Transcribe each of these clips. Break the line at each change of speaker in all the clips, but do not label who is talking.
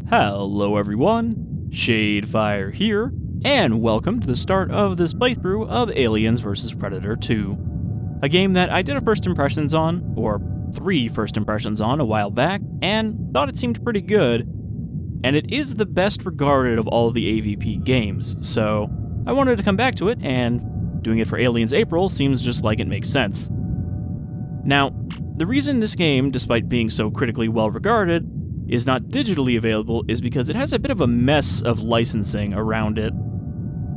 Hello everyone, Shadefire here, and welcome to the start of this playthrough of Aliens vs. Predator 2. A game that I did a first impressions on, or 3 first impressions on a while back, and thought it seemed pretty good, and it is the best regarded of all of the AVP games, so I wanted to come back to it, and doing it for Aliens April seems just like it makes sense. Now, the reason this game, despite being so critically well regarded, is not digitally available is because it has a bit of a mess of licensing around it,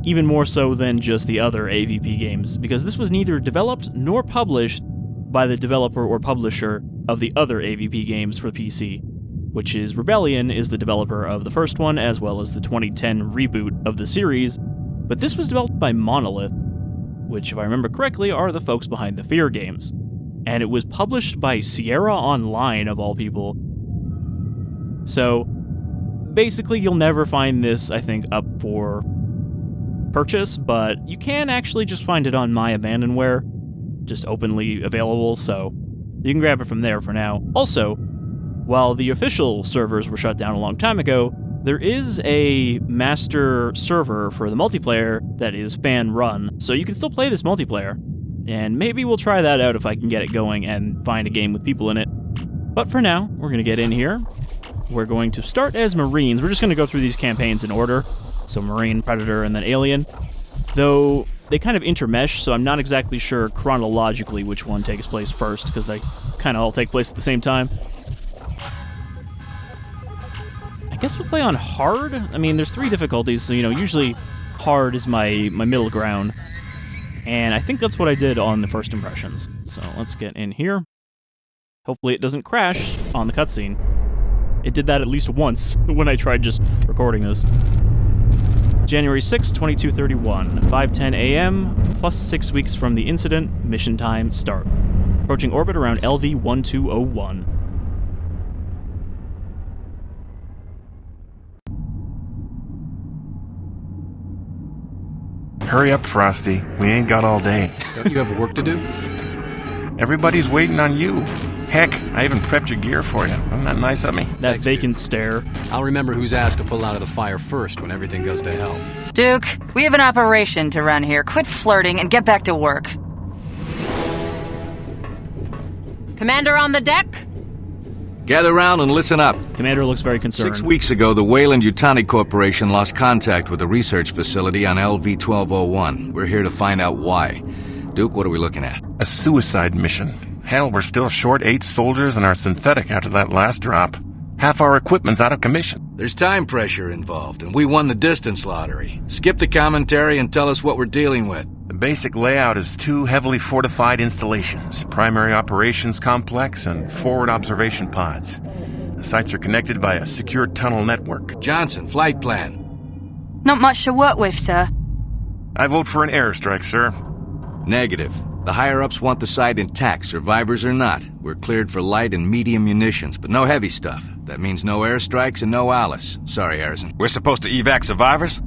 even more so than just the other AVP games, because this was neither developed nor published by the developer or publisher of the other AVP games for PC, which is Rebellion is the developer of the first one as well as the 2010 reboot of the series, but this was developed by Monolith, which if I remember correctly are the folks behind the Fear games, and it was published by Sierra Online of all people. So, basically you'll never find this, I think, up for purchase, but you can actually just find it on My Abandonware, just openly available, so you can grab it from there for now. Also, while the official servers were shut down a long time ago, there is a master server for the multiplayer that is fan-run, so you can still play this multiplayer, and maybe we'll try that out if I can get it going and find a game with people in it. But for now, we're going to get in here. We're going to start as Marines. We're just going to go through these campaigns in order. So Marine, Predator, and then Alien. Though they kind of intermesh, so I'm not exactly sure chronologically which one takes place first, because they kind of all take place at the same time. I guess we'll play on hard? I mean, there's 3 difficulties, so, usually hard is my middle ground. And I think that's what I did on the first impressions. So let's get in here. Hopefully it doesn't crash on the cutscene. It did that at least once when I tried just recording this. January 6, 2231, 5:10 a.m., plus 6 weeks from the incident, mission time start. Approaching orbit around LV-1201.
Hurry up, Frosty. We ain't got all day.
Don't you have work to do?
Everybody's waiting on you. Heck, I even prepped your gear for you. Isn't that nice of me?
That
Thanks,
vacant
Duke.
stare.
I'll remember who's asked to pull out of the fire first when everything goes to hell.
Duke, we have an operation to run here. Quit flirting and get back to work.
Commander on the deck?
Gather round and listen up.
Commander looks very concerned.
6 weeks ago, the Weyland-Yutani Corporation lost contact with a research facility on LV-1201. We're here to find out why. Duke, what are we looking at?
A suicide mission. Hell, we're still short 8 soldiers and our synthetic after that last drop. Half our equipment's out of commission.
There's time pressure involved, and we won the distance lottery. Skip the commentary and tell us what we're dealing with.
The basic layout is 2 heavily fortified installations, primary operations complex and forward observation pods. The sites are connected by a secure tunnel network.
Johnson, flight plan.
Not much to work with, sir.
I vote for an airstrike, sir.
Negative. The higher-ups want the site intact, survivors or not. We're cleared for light and medium munitions, but no heavy stuff. That means no airstrikes and no Alice. Sorry, Harrison.
We're supposed to evac survivors?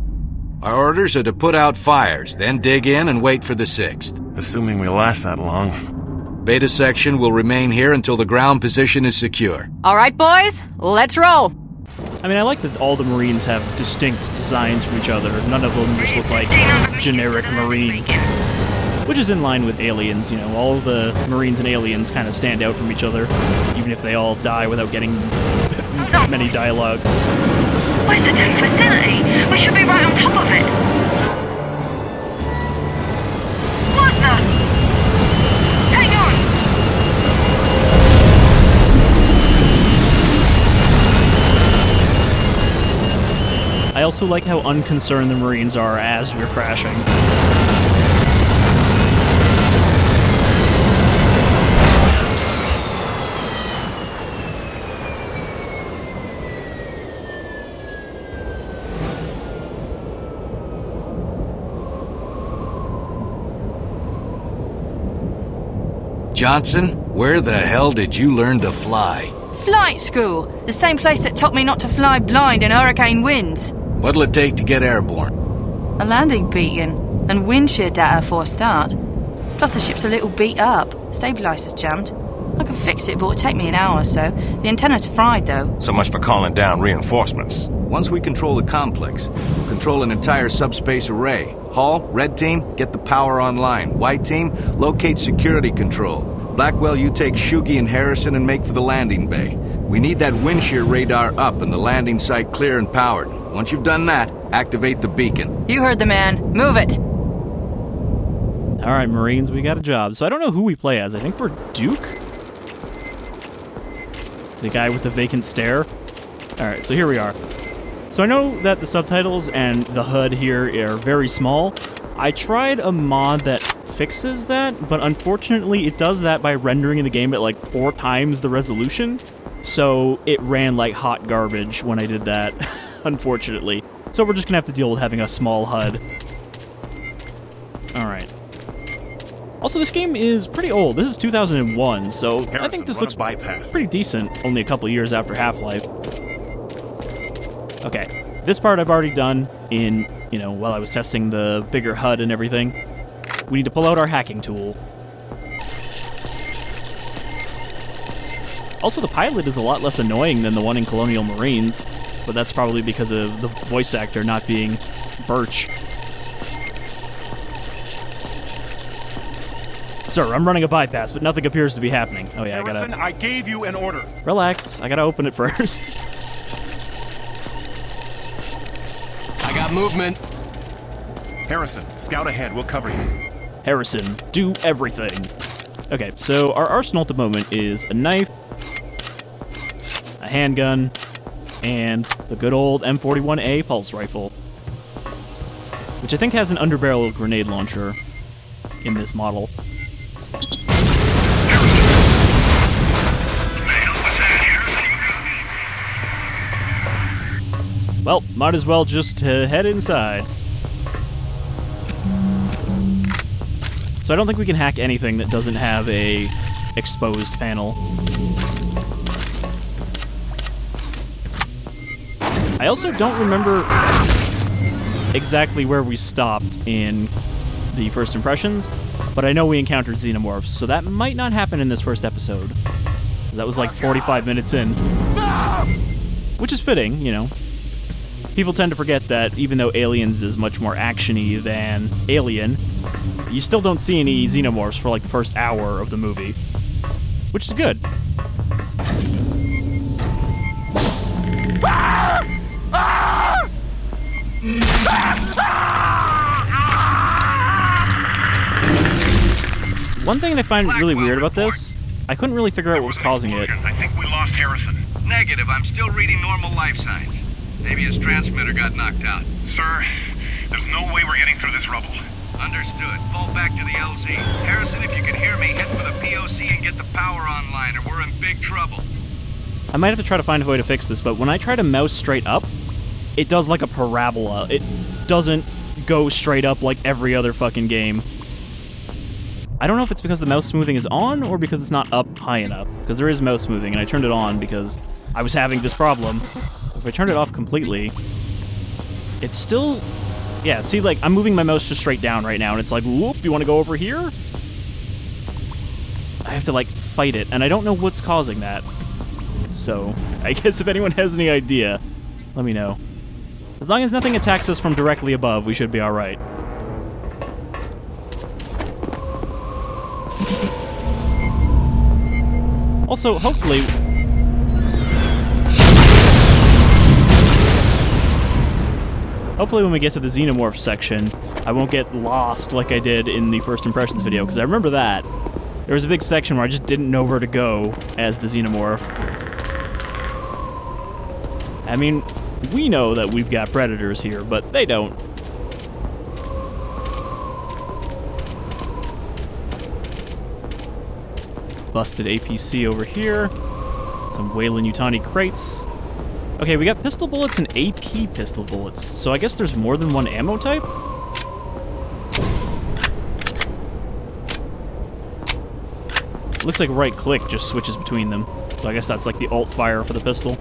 Our orders are to put out fires, then dig in and wait for the 6th.
Assuming we last that long.
Beta section will remain here until the ground position is secure.
All right, boys, let's roll.
I mean, I like that all the Marines have distinct designs from each other. None of them just look like generic Marine. Which is in line with Aliens, all the Marines and Aliens kind of stand out from each other, even if they all die without getting many dialogue.
Where's the tank facility? We should be right on top of it. What the? Hang on!
I also like how unconcerned the Marines are as we're crashing.
Johnson, where the hell did you learn to fly?
Flight school. The same place that taught me not to fly blind in hurricane winds.
What'll it take to get airborne?
A landing beacon and wind shear data for a start. Plus the ship's a little beat up. Stabilizer's jammed. I I can fix it, but it'll take me an hour or so. The antenna's fried, though.
So much for calling down reinforcements.
Once we control the complex, we'll control an entire subspace array. Hall, red team, get the power online. White team, locate security control. Blackwell, you take Shugi and Harrison and make for the landing bay. We need that wind shear radar up and the landing site clear and powered. Once you've done that, activate the beacon.
You heard the man. Move it!
All right, Marines, we got a job. So I don't know who we play as. I think we're Duke? The guy with the vacant stare? All right, so here we are. So I know that the subtitles and the HUD here are very small. I tried a mod that fixes that, but unfortunately it does that by rendering the game at like 4 times the resolution. So it ran like hot garbage when I did that, unfortunately. So we're just gonna have to deal with having a small HUD. Alright. Also, this game is pretty old. This is 2001, so
Harrison,
I think this looks
bypass.
pretty decent, only a couple years after Half-Life. Okay, this part I've already done in, while I was testing the bigger HUD and everything. We need to pull out our hacking tool. Also, the pilot is a lot less annoying than the one in Colonial Marines, but that's probably because of the voice actor not being Birch. Sir, I'm running a bypass, but nothing appears to be happening. Oh yeah,
Harrison, I gave you an order.
Relax, I gotta open it first.
I got movement.
Harrison, scout ahead. We'll cover you.
Harrison, do everything. Okay, so our arsenal at the moment is a knife, a handgun, and the good old M41A pulse rifle, which I think has an underbarrel grenade launcher in this model. Well, might as well just head inside. So I don't think we can hack anything that doesn't have a exposed panel. I also don't remember exactly where we stopped in the first impressions, but I know we encountered xenomorphs, so that might not happen in this first episode. 'Cause that was like 45 minutes in. Which is fitting, People tend to forget that even though Aliens is much more action-y than Alien, you still don't see any xenomorphs for like the first hour of the movie, which is good. One thing I find really weird about this, I couldn't really figure out what was causing it.
I think we lost Harrison. Negative, I'm still reading normal life signs. Maybe his transmitter got knocked out. Sir, there's no way we're getting through this rubble. Understood. Fall back to the LZ. Harrison, if you can hear me, head for the POC and get the power online, or we're in big trouble.
I might have to try to find a way to fix this, but when I try to mouse straight up, it does like a parabola. It doesn't go straight up like every other fucking game. I don't know if it's because the mouse smoothing is on or because it's not up high enough, because there is mouse smoothing, and I turned it on because I was having this problem. If I turn it off completely, it's still... Yeah, see, like, I'm moving my mouse just straight down right now, and it's like, whoop, you want to go over here? I have to, like, fight it, and I don't know what's causing that. So, I guess if anyone has any idea, let me know. As long as nothing attacks us from directly above, we should be alright. Also, hopefully... Hopefully when we get to the Xenomorph section, I won't get lost like I did in the first impressions video, because I remember that. There was a big section where I just didn't know where to go as the Xenomorph. I mean, we know that we've got predators here, but they don't. Busted APC over here. Some Weyland-Yutani crates. Okay, we got pistol bullets and AP pistol bullets, so I guess there's more than one ammo type? Looks like right-click just switches between them, so I guess that's like the alt-fire for the pistol.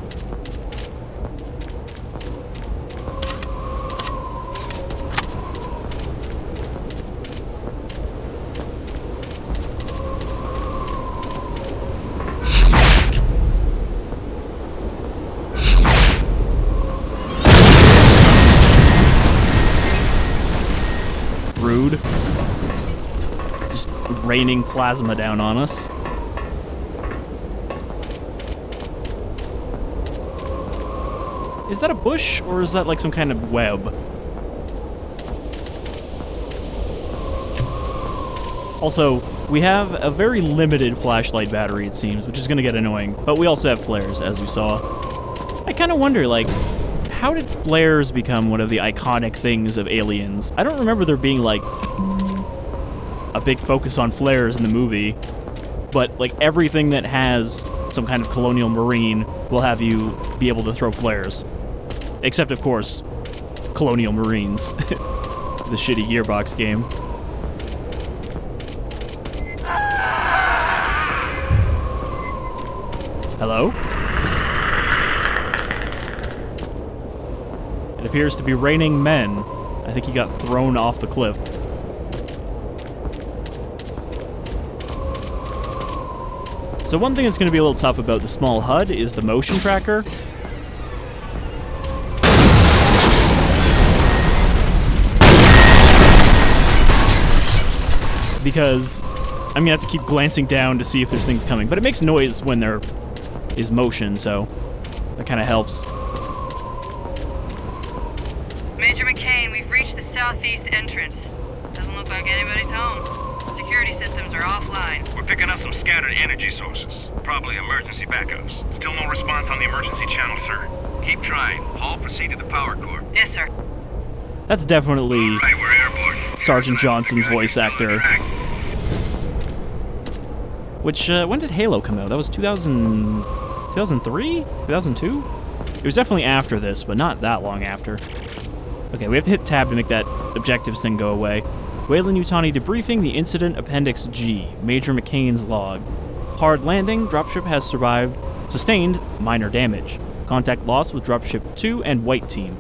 raining plasma down on us. Is that a bush, or is that like some kind of web? Also, we have a very limited flashlight battery, it seems, which is going to get annoying, but we also have flares, as you saw. I kind of wonder, like, how did flares become one of the iconic things of Aliens? I don't remember there being, like, a big focus on flares in the movie, but, like, everything that has some kind of Colonial Marine will have you be able to throw flares. Except, of course, Colonial Marines. The shitty Gearbox game. Hello? It appears to be raining men. I think he got thrown off the cliff. So one thing that's going to be a little tough about the small HUD is the motion tracker. Because I'm going to have to keep glancing down to see if there's things coming. But it makes noise when there is motion, so that kind of helps.
Major McCain, we've reached the southeast entrance. Doesn't look like anybody's home. Security systems are offline.
We're picking up some scattered energy sources. Probably emergency backups. Still no response on the emergency channel, sir. Keep trying. Hall, proceed to the power core.
Yes, sir.
That's definitely
Right, we're airborne.
Sergeant Johnson's voice actor. Which, when did Halo come out? That was 2003? 2002? It was definitely after this, but not that long after. Okay, we have to hit tab to make that objectives thing go away. Weyland-Yutani debriefing the incident Appendix G, Major McCain's log. Hard landing, dropship has sustained minor damage. Contact lost with dropship 2 and White Team.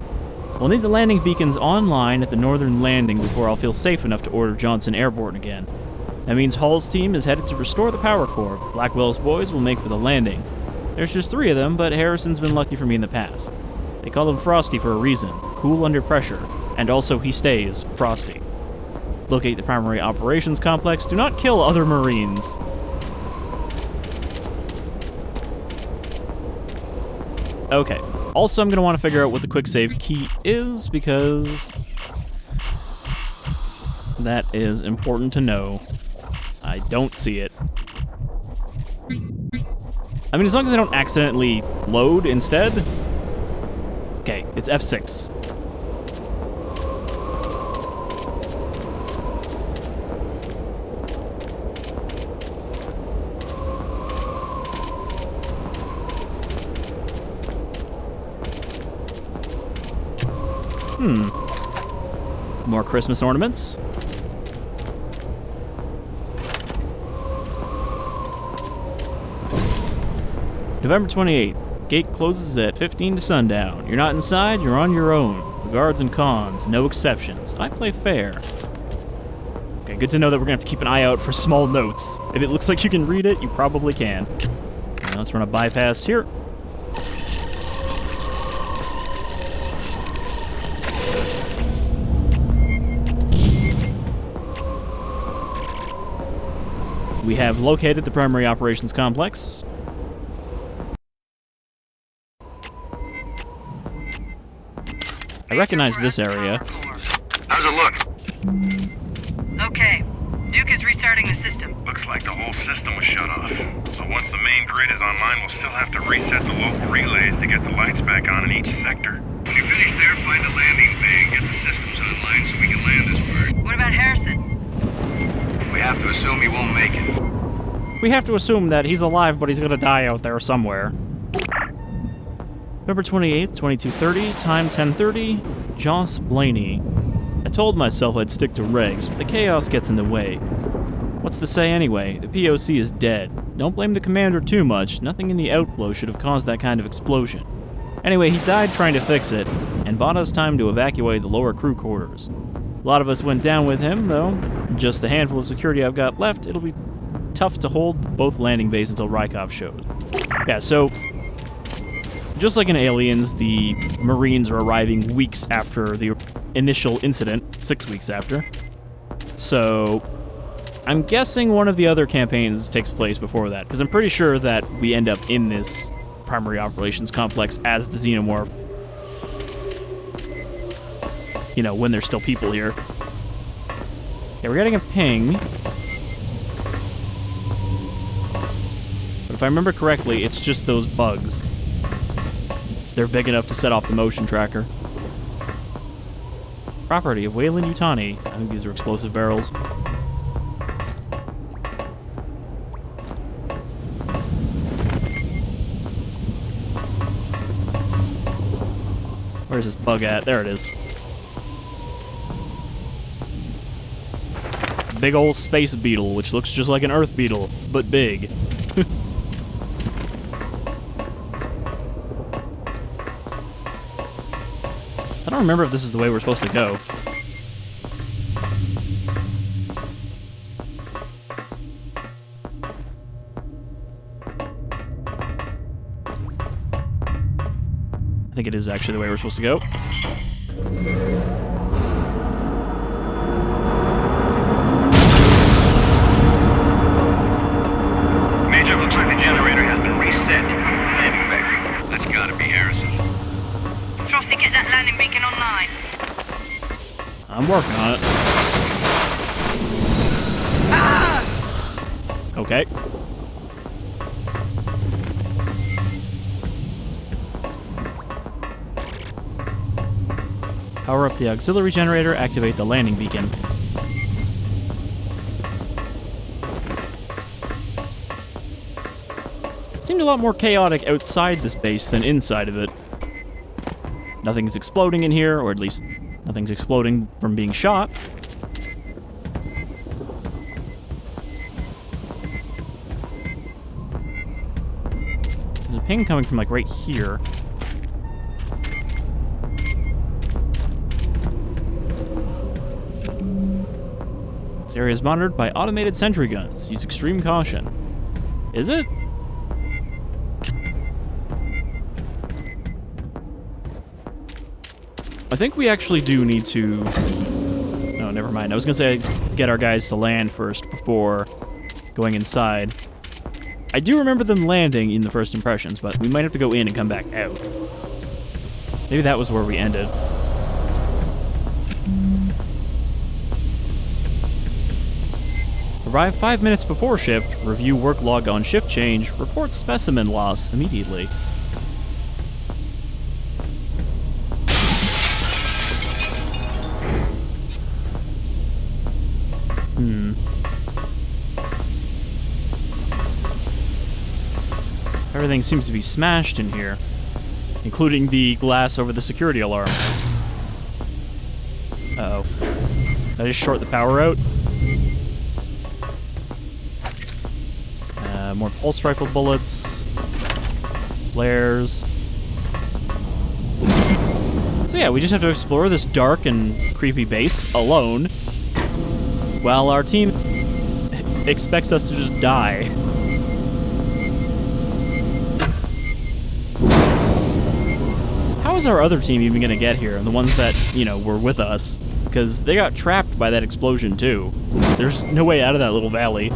We'll need the landing beacons online at the northern landing before I'll feel safe enough to order Johnson airborne again. That means Hall's team is headed to restore the power core. Blackwell's boys will make for the landing. There's just 3 of them, but Harrison's been lucky for me in the past. They call him Frosty for a reason, cool under pressure, and also he stays Frosty. Locate the primary operations complex. Do not kill other Marines. Okay. Also, I'm going to want to figure out what the quick save key is, because that is important to know. I don't see it. I mean, as long as I don't accidentally load instead. Okay, it's F6. More Christmas ornaments. November 28th. Gate closes at 15 to sundown. You're not inside, you're on your own. Regards and cons, no exceptions. I play fair. Okay, good to know that we're gonna have to keep an eye out for small notes. If it looks like you can read it, you probably can. Now let's run a bypass here. We have located the primary operations complex. I recognize this area.
How's it look?
Okay. Duke is restarting the system.
Looks like the whole system was shut off. So once the main grid is online, we'll still have to reset the local relays to get the lights back on in each sector. When you finish there, find a landing bay and get the systems online so we can land this bird.
What about Harrison?
We have to assume he won't make it.
We have to assume that he's alive, but he's gonna die out there somewhere. November 28th, 22:30, time 10:30, Joss Blaney. I told myself I'd stick to regs, but the chaos gets in the way. What's to say anyway? The POC is dead. Don't blame the commander too much. Nothing in the outflow should have caused that kind of explosion. Anyway, he died trying to fix it, and bought us time to evacuate the lower crew quarters. A lot of us went down with him, though. Just the handful of security I've got left, it'll be tough to hold both landing bays until Rykov shows. Yeah, so just like in Aliens, the Marines are arriving weeks after the initial incident, 6 weeks after. So I'm guessing one of the other campaigns takes place before that, because I'm pretty sure that we end up in this primary operations complex as the Xenomorph. You know, when there's still people here. Okay, we're getting a ping. But if I remember correctly, it's just those bugs. They're big enough to set off the motion tracker. Property of Weyland-Yutani. I think these are explosive barrels. Where's this bug at? There it is. Big old space beetle, which looks just like an earth beetle, but big. I don't remember if this is the way we're supposed to go. I think it is actually the way we're supposed to go.
Major, looks like the generator has been reset. Landing back. That's gotta be Harrison.
Frosty, get that landing beacon online.
I'm working on it. Ah! Okay. Power up the auxiliary generator, activate the landing beacon. It seemed a lot more chaotic outside this base than inside of it. Nothing's exploding in here, or at least nothing's exploding from being shot. There's a ping coming from like right here. This area is monitored by automated sentry guns. Use extreme caution. Is it? I think we actually do need to... No, never mind. I was gonna say get our guys to land first before going inside. I do remember them landing in the first impressions, but we might have to go in and come back out. Maybe that was where we ended. Arrive 5 minutes before shift, review work log on shift change, report specimen loss immediately. Everything seems to be smashed in here, including the glass over the security alarm. Uh-oh. Did I just short the power out? More pulse rifle bullets. Flares. So yeah, we just have to explore this dark and creepy base alone, while our team expects us to just die. How is our other team even gonna get here? And the ones that, you know, were with us? Because they got trapped by that explosion too. There's no way out of that little valley.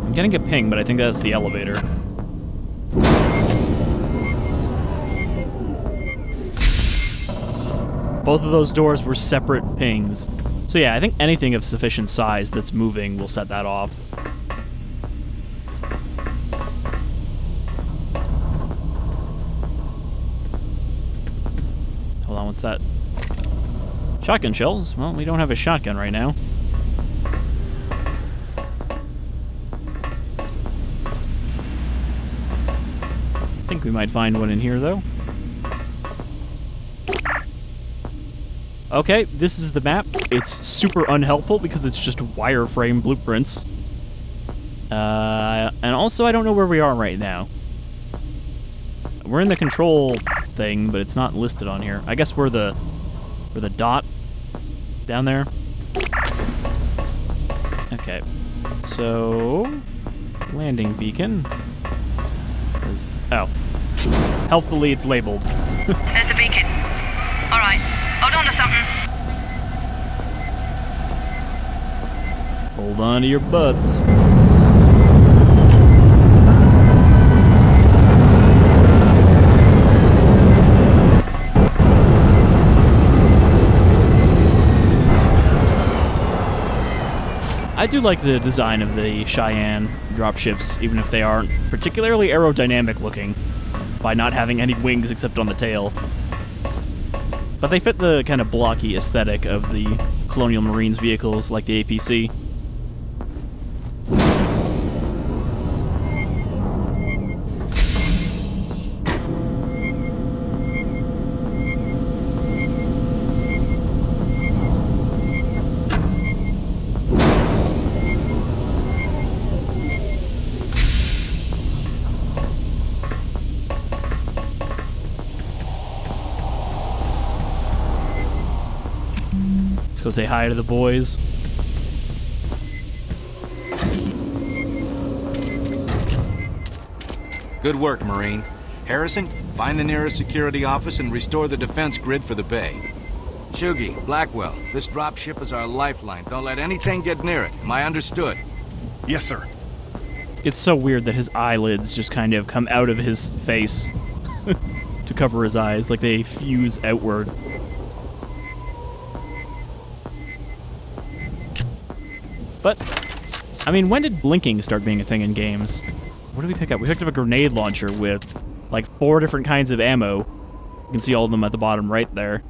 I'm getting a ping, but I think that's the elevator. Both of those doors were separate pings. So yeah, I think anything of sufficient size that's moving will set that off. Hold on, what's that? Shotgun shells? Well, we don't have a shotgun right now. I think we might find one in here, though. Okay, this is the map. It's super unhelpful because it's just wireframe blueprints. And also I don't know where we are right now. We're in the control thing, but it's not listed on here. I guess we're the dot down there. Okay, so landing beacon is, oh, helpfully it's labeled.
There's a beacon. Alright, hold on to something.
Hold on to your butts. I do like the design of the Cheyenne dropships, even if they aren't particularly aerodynamic looking, by not having any wings except on the tail. But they fit the kind of blocky aesthetic of the Colonial Marines vehicles like the APC. Go say hi to the boys.
Good work, Marine. Harrison, find the nearest security office and restore the defense grid for the bay. Shugi, Blackwell, this dropship is our lifeline. Don't let anything get near it. Am I understood?
Yes, sir.
It's so weird that his eyelids just kind of come out of his face to cover his eyes, like they fuse outward. But, I mean, when did blinking start being a thing in games? What did we pick up? We picked up a grenade launcher with, like, 4 different kinds of ammo. You can see all of them at the bottom right there.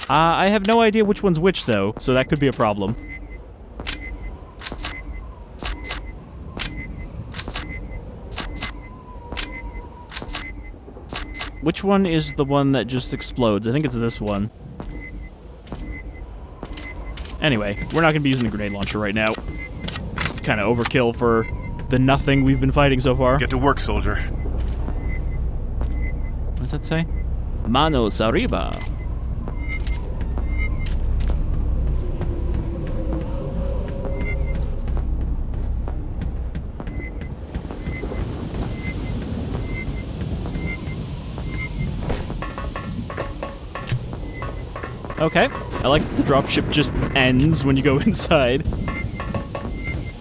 I have no idea which one's which, though, so that could be a problem. Which one is the one that just explodes? I think it's this one. Anyway, we're not going to be using the grenade launcher right now. It's kind of overkill for the nothing we've been fighting so far.
Get to work, soldier.
What does that say? Manos arriba. Okay, I like that the dropship just ends when you go inside.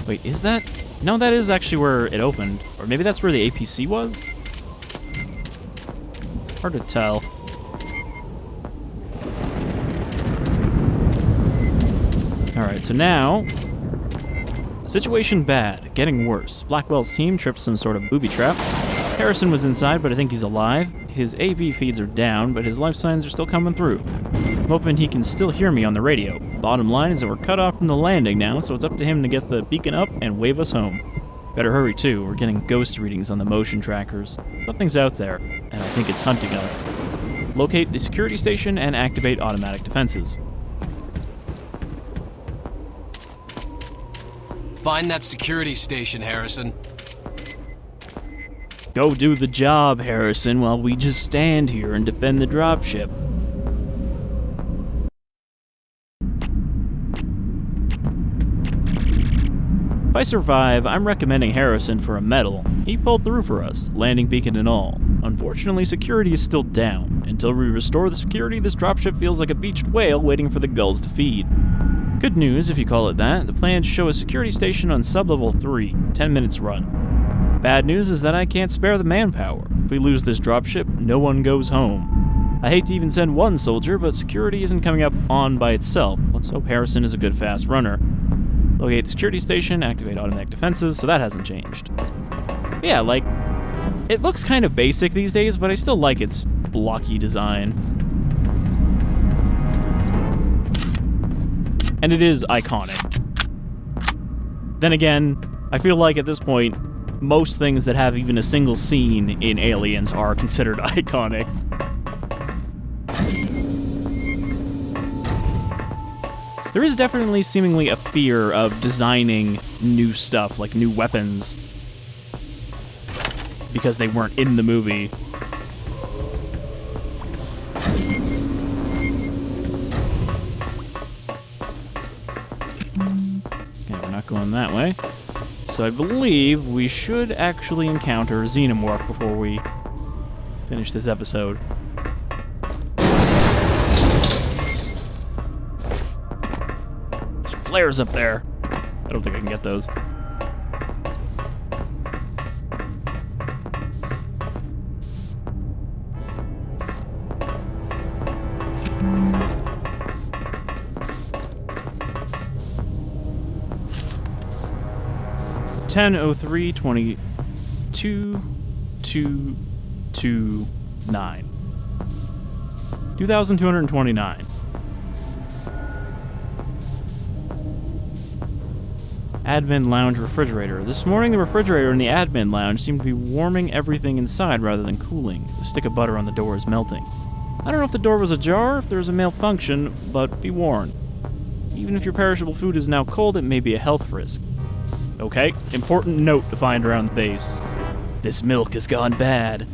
Wait, is that? No, that is actually where it opened. Or maybe that's where the APC was? Hard to tell. Alright, so now... Situation bad. Getting worse. Blackwell's team tripped some sort of booby trap. Harrison was inside, but I think he's alive. His AV feeds are down, but his life signs are still coming through. I'm hoping he can still hear me on the radio. Bottom line is that we're cut off from the landing now, so it's up to him to get the beacon up and wave us home. Better hurry too, we're getting ghost readings on the motion trackers. Something's out there, and I think it's hunting us. Locate the security station and activate automatic defenses.
Find that security station, Harrison.
Go do the job, Harrison, while we just stand here and defend the dropship. If I survive, I'm recommending Harrison for a medal. He pulled through for us, landing beacon and all. Unfortunately, security is still down. Until we restore the security, this dropship feels like a beached whale waiting for the gulls to feed. Good news, if you call it that, the plans show a security station on sub-level 3, 10 minutes run. Bad news is that I can't spare the manpower. If we lose this dropship, no one goes home. I hate to even send one soldier, but security isn't coming up on by itself. Let's hope Harrison is a good fast runner. Locate the security station, activate automatic defenses, so that hasn't changed. Yeah, like, it looks kind of basic these days, but I still like its blocky design. And it is iconic. Then again, I feel like at this point, most things that have even a single scene in Aliens are considered iconic. There is definitely seemingly a fear of designing new stuff, like new weapons, because they weren't in the movie. Okay, we're not going that way. So I believe we should actually encounter Xenomorph before we finish this episode. flares up there. I don't think I can get those. $10.03.22.229. 2,229. Admin lounge refrigerator. This morning, the refrigerator in the admin lounge seemed to be warming everything inside rather than cooling. The stick of butter on the door is melting. I don't know if the door was ajar or if there was a malfunction, but be warned. Even if your perishable food is now cold, it may be a health risk. Okay, important note to find around the base. This milk has gone bad.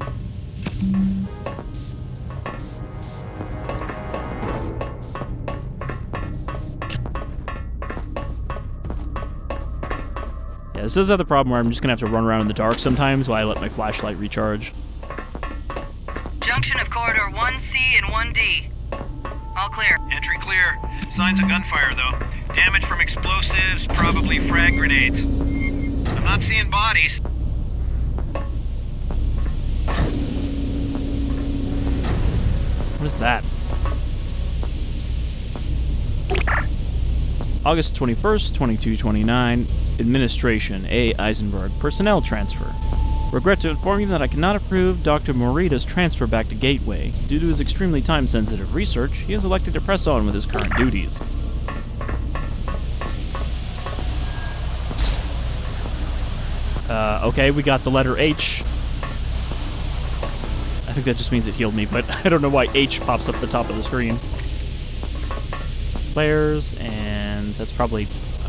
Yeah, this does have the problem where I'm just gonna have to run around in the dark sometimes while I let my flashlight recharge.
Junction of corridor 1C and 1D. All clear.
Entry clear. Signs of gunfire, though. Damage from explosives, probably frag grenades. I'm not seeing bodies.
What is that? August 21st, 2229. Administration, A. Eisenberg. Personnel transfer. Regret to inform you that I cannot approve Dr. Morita's transfer back to Gateway. Due to his extremely time-sensitive research, he has elected to press on with his current duties. Okay, we got the letter H. I think that just means it healed me, but I don't know why H pops up at the top of the screen. Flares, and that's probably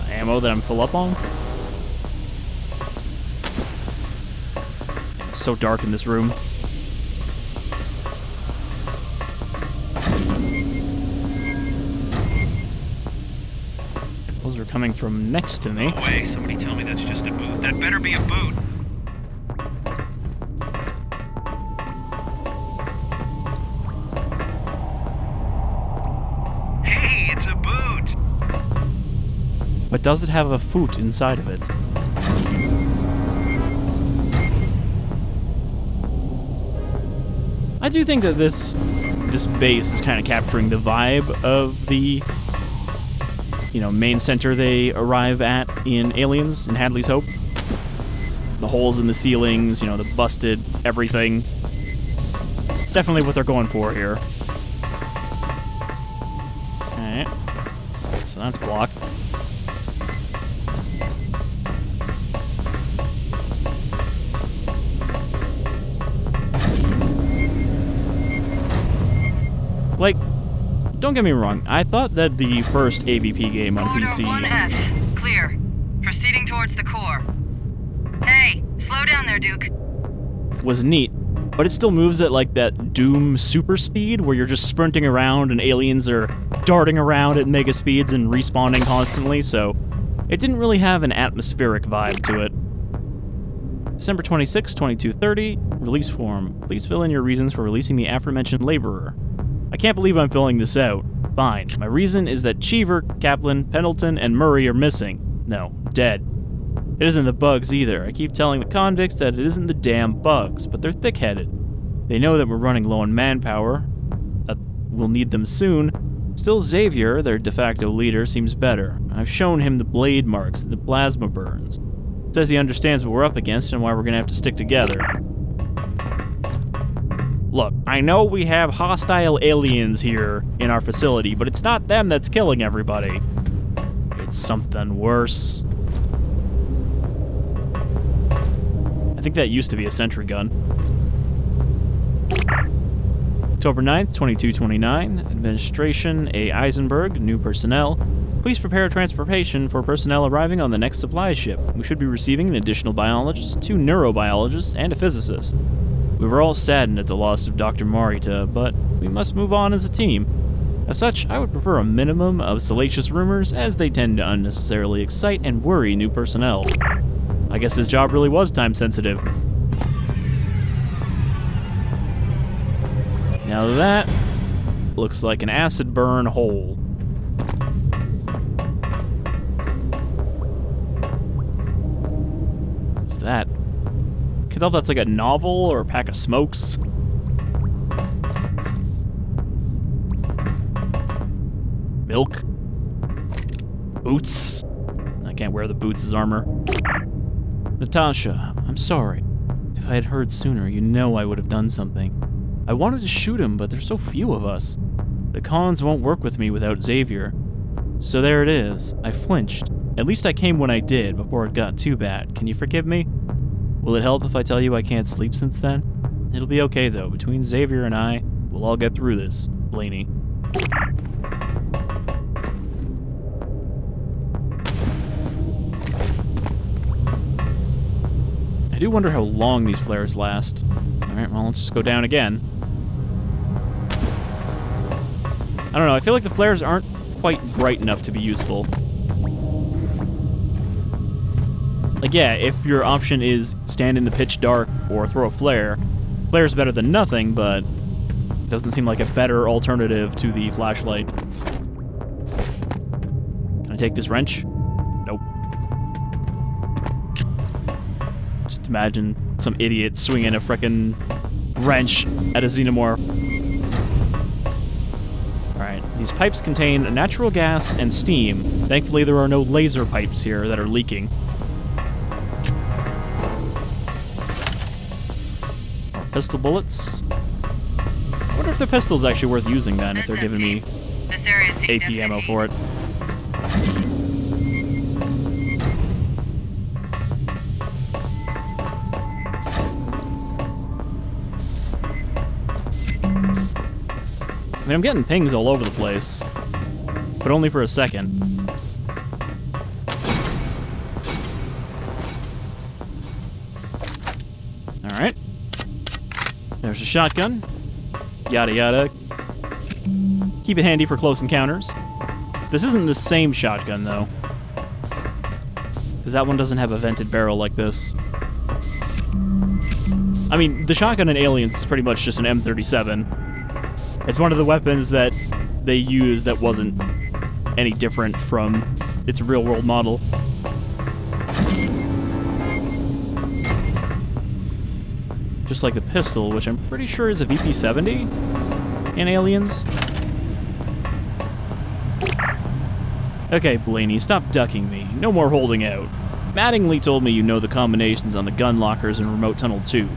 ammo that I'm full up on. It's so dark in this room. Those are coming from next to me.
No way, somebody tell me that's just a boot. That better be a boot. Hey, it's a boot!
But does it have a foot inside of it? I do think that this base is kind of capturing the vibe of the, main center they arrive at in Aliens, in Hadley's Hope. The holes in the ceilings, the busted everything. It's definitely what they're going for here. Alright. So that's blocked. Like, don't get me wrong, I thought that the first AVP game on PC...
Corridor 1F. Clear. Proceeding towards the core. Hey, slow down there, Duke.
...was neat, but it still moves at like that Doom super speed where you're just sprinting around and aliens are darting around at mega speeds and respawning constantly, so it didn't really have an atmospheric vibe to it. December 26, 2230, release form. Please fill in your reasons for releasing the aforementioned laborer. I can't believe I'm filling this out. Fine. My reason is that Cheever, Kaplan, Pendleton, and Murray are missing. No, dead. It isn't the bugs either. I keep telling the convicts that it isn't the damn bugs, but they're thick-headed. They know that we're running low on manpower, that we'll need them soon. Still, Xavier, their de facto leader, seems better. I've shown him the blade marks and the plasma burns. Says he understands what we're up against and why we're gonna have to stick together. Look, I know we have hostile aliens here in our facility, but it's not them that's killing everybody. It's something worse. I think that used to be a sentry gun. October 9th, 2229. Administration, A. Eisenberg, new personnel. Please prepare transportation for personnel arriving on the next supply ship. We should be receiving an additional biologist, 2 neurobiologists, and a physicist. We were all saddened at the loss of Dr. Morita, but we must move on as a team. As such, I would prefer a minimum of salacious rumors, as they tend to unnecessarily excite and worry new personnel. I guess his job really was time-sensitive. Now that looks like an acid burn hole. is that? Can tell if that's like a novel or a pack of smokes. Milk. Boots. I can't wear the boots as armor. Natasha, I'm sorry. If I had heard sooner, you know I would have done something. I wanted to shoot him, but there's so few of us. The cons won't work with me without Xavier. So there it is. I flinched. At least I came when I did, before it got too bad. Can you forgive me? Will it help if I tell you I can't sleep since then? It'll be okay, though. Between Xavier and I, we'll all get through this. Blaney. I do wonder how long these flares last. Alright, well, let's just go down again. I don't know, I feel like the flares aren't quite bright enough to be useful. Like, yeah, if your option is stand in the pitch dark or throw a flare, flare's better than nothing, but it doesn't seem like a better alternative to the flashlight. Can I take this wrench? Nope. Just imagine some idiot swinging a frickin' wrench at a xenomorph. Alright, these pipes contain natural gas and steam. Thankfully, there are no laser pipes here that are leaking. More pistol bullets. I wonder if the pistol's actually worth using then, if they're giving me AP ammo for it. I mean, I'm getting pings all over the place, but only for a second. Alright. There's a shotgun. Yada yada. Keep it handy for close encounters. This isn't the same shotgun, though, because that one doesn't have a vented barrel like this. I mean, the shotgun in Aliens is pretty much just an M37. It's one of the weapons that they used that wasn't any different from its real-world model. Just like the pistol, which I'm pretty sure is a VP-70 in Aliens. Okay, Blaney, stop ducking me. No more holding out. Mattingly told me you know the combinations on the gun lockers in Remote Tunnel 2.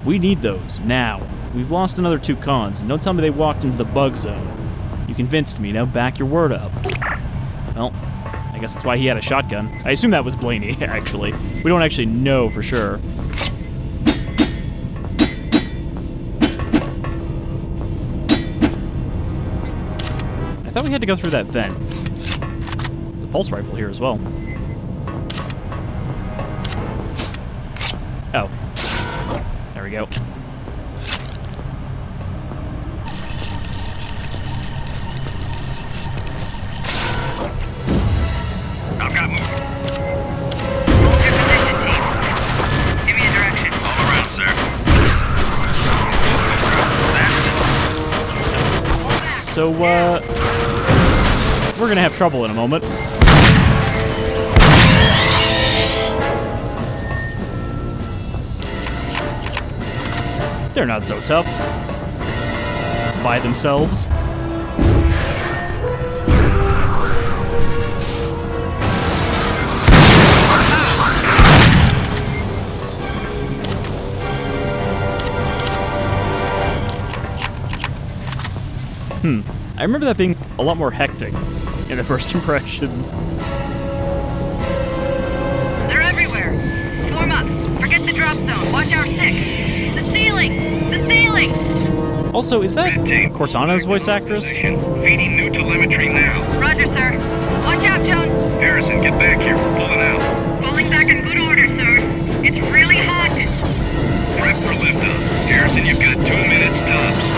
We need those, now. We've lost another 2 cons, and don't tell me they walked into the bug zone. You convinced me, now back your word up. Well, I guess that's why he had a shotgun. I assume that was Blaney, actually. We don't actually know for sure. I thought we had to go through that vent. The pulse rifle here as well. Oh. There we go.
I've got moving.
Hold your position, team. Give me a direction.
All around, sir.
So, we're gonna have trouble in a moment. They're not so tough. By themselves. I remember that being a lot more hectic in the first impressions.
They're everywhere. Form up. Forget the drop zone. Watch our 6. The ceiling! The ceiling!
Also, is that Cortana's voice actress?
Feeding new telemetry now.
Roger, sir. Watch out, Jones.
Harrison, get back here. We're pulling out.
Pulling back in good order, sir. It's really haunted.
Prep for liftoff. Harrison, you've got 2 minutes tops.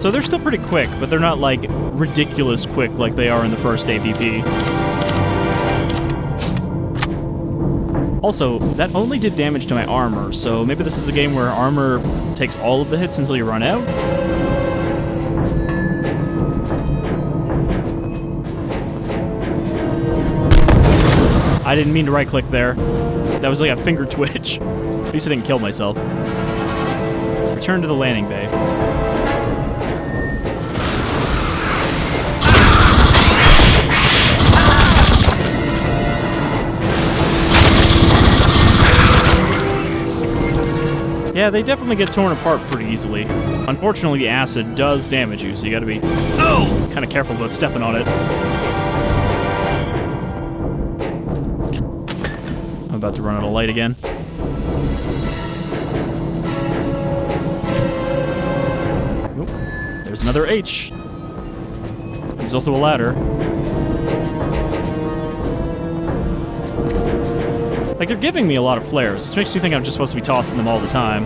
So they're still pretty quick, but they're not, like, ridiculous quick like they are in the first AVP. Also, that only did damage to my armor, so maybe this is a game where armor takes all of the hits until you run out? I didn't mean to right-click there. That was like a finger twitch. At least I didn't kill myself. Return to the landing bay. Yeah, they definitely get torn apart pretty easily. Unfortunately, acid does damage you, so you gotta be kind of careful about stepping on it. I'm about to run out of light again. Oop, there's another H. There's also a ladder. Like, they're giving me a lot of flares, which makes me think I'm just supposed to be tossing them all the time.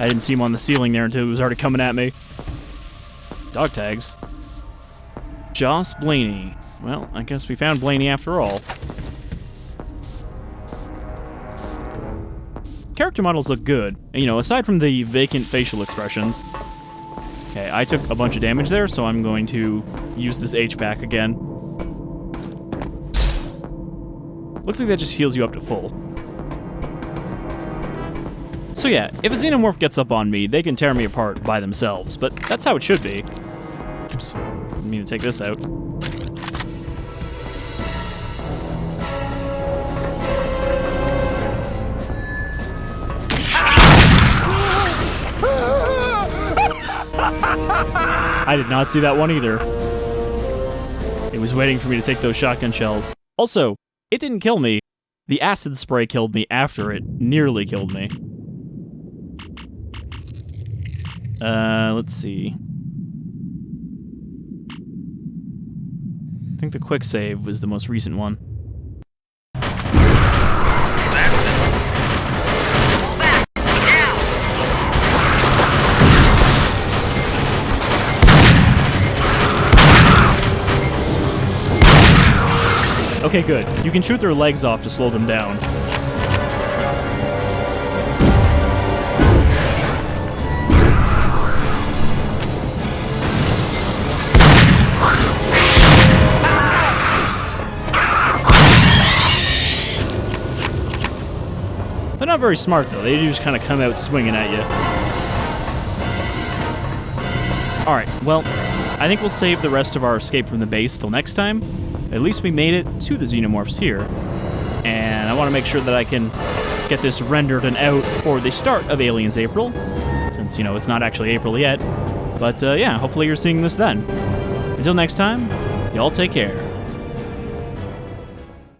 I didn't see him on the ceiling there until he was already coming at me. Dog tags. Joss Blaney. Well, I guess we found Blaney after all. Character models look good, you know, aside from the vacant facial expressions. Okay, I took a bunch of damage there, so I'm going to use this H-pack again. Looks like that just heals you up to full. So yeah, if a xenomorph gets up on me, they can tear me apart by themselves, but that's how it should be. Oops, I mean to take this out. I did not see that one either. It was waiting for me to take those shotgun shells. Also, it didn't kill me. The acid spray killed me after it nearly killed me. Let's see. I think the quick save was the most recent one. Okay, good. You can shoot their legs off to slow them down. They're not very smart, though. They just kind of come out swinging at you. Alright, well, I think we'll save the rest of our escape from the base till next time. At least we made it to the Xenomorphs here. And I want to make sure that I can get this rendered and out for the start of Aliens April. Since, you know, it's not actually April yet. But, yeah, hopefully you're seeing this then. Until next time, y'all take care.